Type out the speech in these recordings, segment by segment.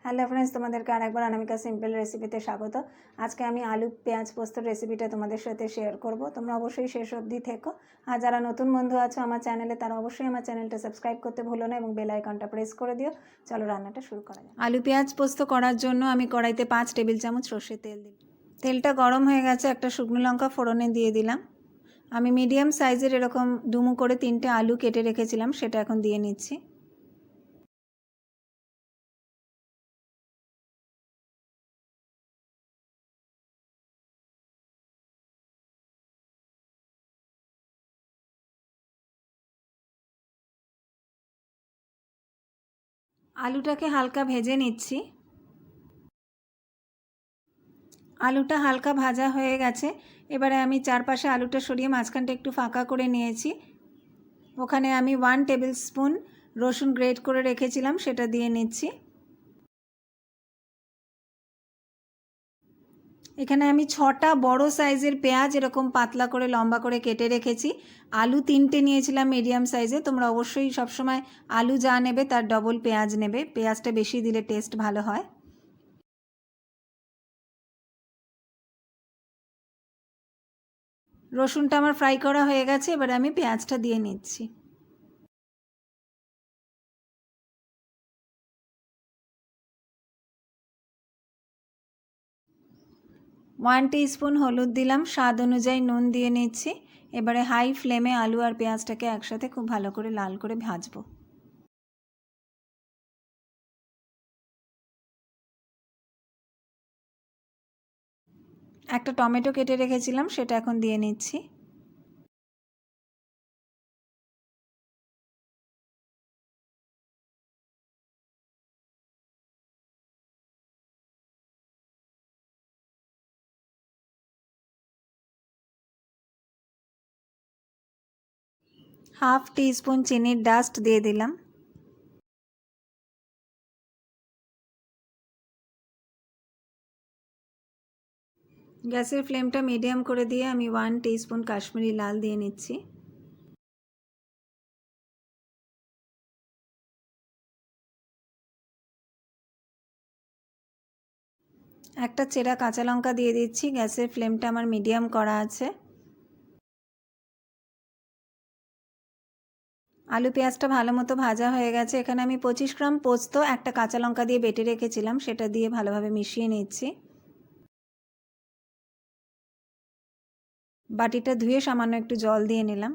Hello friends, তোমাদেরকে আরেকবার অনামিকা simple রেসিপিতে স্বাগত। আজকে আমি আলু পেঁয়াজ পোস্তর রেসিপিটা তোমাদের সাথে শেয়ার করব। তোমরা অবশ্যই শেষ অবধি থেকো। আর যারা নতুন বন্ধু আছো আমার চ্যানেলে, তারা অবশ্যই আমার চ্যানেলটা সাবস্ক্রাইব করতে ভুলো না এবং বেল আইকনটা প্রেস করে দিও। চলো রান্নাটা শুরু করা যাক। আলু পেঁয়াজ পোস্ত করার জন্য আমি কড়াইতে 5 টেবিল চামচ সর্ষের তেল দিই। তেলটা গরম হয়ে গেছে, একটা শুকনো লঙ্কা ফোড়নে দিয়ে দিলাম। আমি মিডিয়াম সাইজের এরকম ডুমু করে 3টে আলু কেটে রেখেছিলাম, সেটা এখন দিয়ে নিচ্ছি। আলুটাকে হালকা ভেজে নিচ্ছি। আলুটা হালকা ভাজা হয়ে গেছে। এবারে আমি চারপাশে আলুটা সরিয়ে মাঝখানটা একটু ফাঁকা করে নিয়েছি। ওখানে আমি 1 টেবিল স্পুন রসুন গ্রেট করে রেখেছিলাম, সেটা দিয়ে নিচ্ছি। এখানে আমি 6টা বড় সাইজের পেঁয়াজ এরকম পাতলা করে লম্বা করে কেটে রেখেছি। আলু 3টে নিয়েছিলাম মিডিয়াম সাইজে। তোমরা অবশ্যই সবসময় আলু যা নেবে তার ডবল পেঁয়াজ নেবে, পেঁয়াজটা বেশি দিলে টেস্ট ভালো হয়। রসুনটা আমার ফ্রাই করা হয়ে গেছে, এবারে আমি পেঁয়াজটা দিয়ে নিচ্ছি। 1 টিস্পুন হলুদ দিলাম, স্বাদ অনুযায়ী নুন দিয়ে নিচ্ছি। এবারে হাই ফ্লেমে আলু আর পেঁয়াজটাকে একসাথে খুব ভালো করে লাল করে ভাজবো। একটা টমেটো কেটে রেখেছিলাম, সেটা এখন দিয়ে নিচ্ছি। হাফ টিস্পুন চিনির ডাস্ট দিয়ে দিলাম। গ্যাসের ফ্লেমটা মিডিয়াম করে দিয়ে আমি 1 টিস্পুন কাশ্মীরি লাল দিয়ে নিচ্ছি। একটা চেরা কাঁচা লঙ্কা দিয়ে দিচ্ছি। গ্যাসের ফ্লেমটা আমার মিডিয়াম করা আছে। আলু পেঁয়াজটা ভালো মতো ভাজা হয়ে গেছে। এখানে আমি 25 গ্রাম পোস্ত একটা কাঁচা লঙ্কা দিয়ে বেটে রেখেছিলাম, সেটা দিয়ে ভালোভাবে মিশিয়ে নিচ্ছি। বাটিটা ধুয়ে সামান্য একটু জল দিয়ে নিলাম।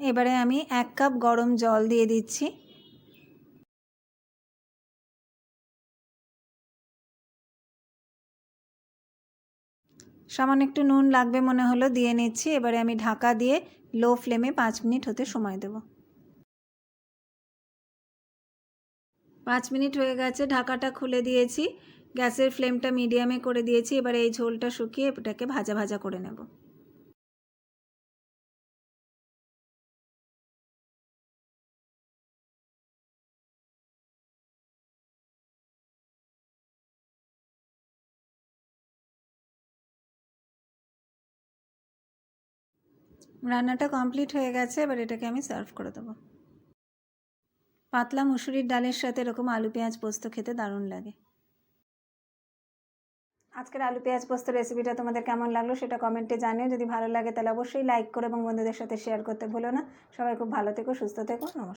এবারে আমি 1 কাপ গরম জল দিয়ে দিচ্ছি। সামান্য একটু নুন লাগবে মনে হলো, দিয়ে নিচ্ছি। এবারে আমি ঢাকা দিয়ে লো ফ্লেমে 5 মিনিট হতে সময় দেব। 5 মিনিট হয়ে গেছে, ঢাকাটা খুলে দিয়েছি। গ্যাসের ফ্লেমটা মিডিয়ামে করে দিয়েছি। এবারে এই ঝোলটা শুকিয়ে এটাকে ভাজা ভাজা করে নেব। রান্নাটা কমপ্লিট হয়ে গেছে, এবার এটাকে আমি সার্ভ করে দেবো। পাতলা মুসুরির ডালের সাথে এরকম আলু পেঁয়াজ পোস্ত খেতে দারুণ লাগে। আজকের আলু পেঁয়াজ পোস্ত রেসিপিটা তোমাদের কেমন লাগলো সেটা কমেন্টে জানিও। যদি ভালো লাগে তাহলে অবশ্যই লাইক করো এবং বন্ধুদের সাথে শেয়ার করতে ভুলো না। সবাই খুব ভালো থেকো, সুস্থ থেকো। নমস্কার।